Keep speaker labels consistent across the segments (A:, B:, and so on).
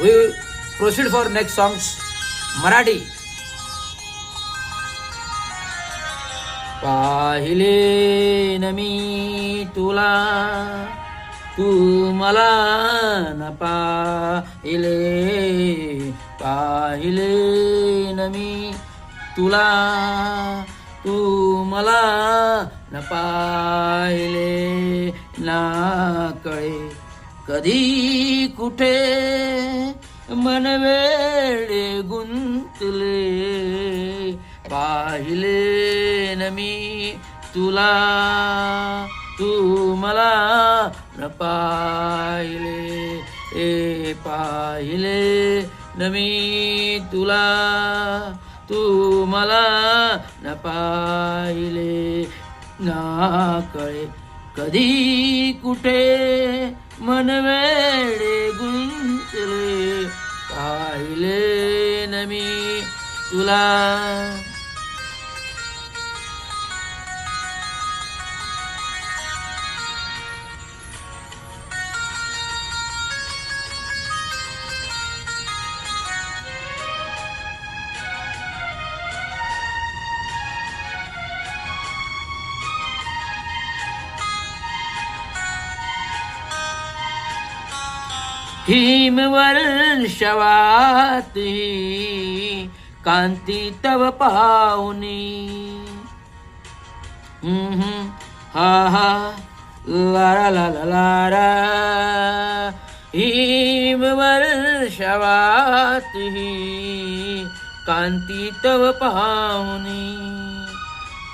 A: We proceed for next songs Marathi. पाहिले न मी तुला तू मला न पाहिले. पाहिले न मी तुला तू मला न पाहिले. ना कळे कधी कुठे मन वेडे गुंतले. पाहिले न मी तुला तू मला न पाहिले. पाहिले न मी तुला तू मला न पाहिले. ना कळे कधी कुठे मन वेडे गुंतले. पाहिले न मी तुला. हिमवर्षावात कांती तव पाहुनी. हा हा ला ला ला ला ला. हिमवर्षावात कांती तव पाहुनी.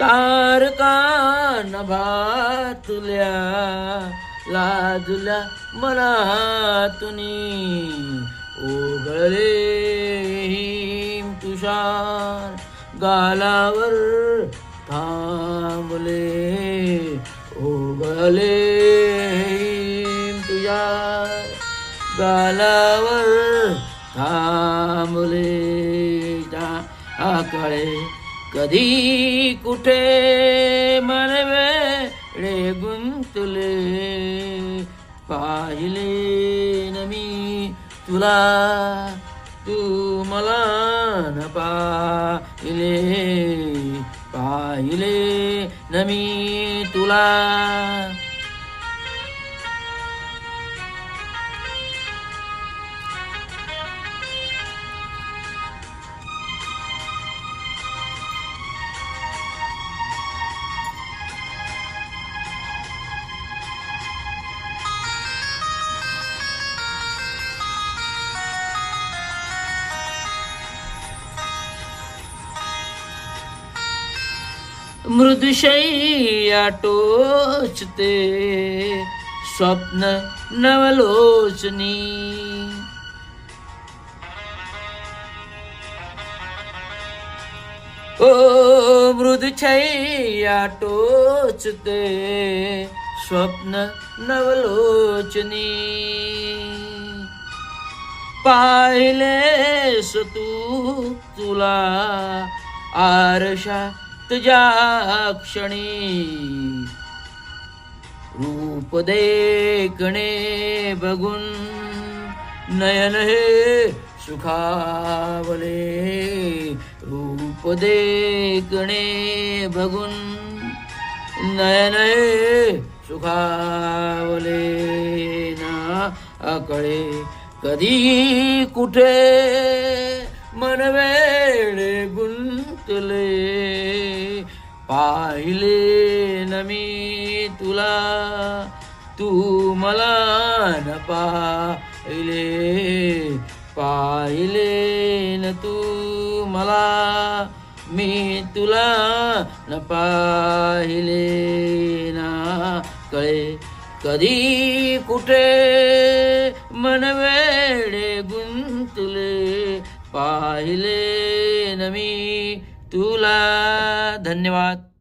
A: तारका नभातल्या लाजल्या मनातुनी. ओघळले हिम तुषार गालावर थांबले. ओघळले हिम तुषार गालावर थांबले. कळे कधी कुठे मन वेडे गुंतले. पाहिले न मी तुला तू मला न पाहिले. पाहिले न मी तुला. मृदुशय्या टोचते स्वप्न नवलोचनी. ओ मृदुशय्या टोचते स्वप्न नवलोचनी. पाहिलेस तू तुला आरशा तुझ्या क्षणी. रूप देखणे बघून नयन हे सुखावले. रूप देखणे बघून नयन हे सुखावले. ना कळे कधी कुठे मन वेडे गुंतले. पाहिले न मी तुला तू मला न पाहिले. पाहिले न तू मला मी तुला न पाहिले. ना कळे कधी कुठे मन वेडे गुंतले. पाहिले न मी तुला. धन्यवाद.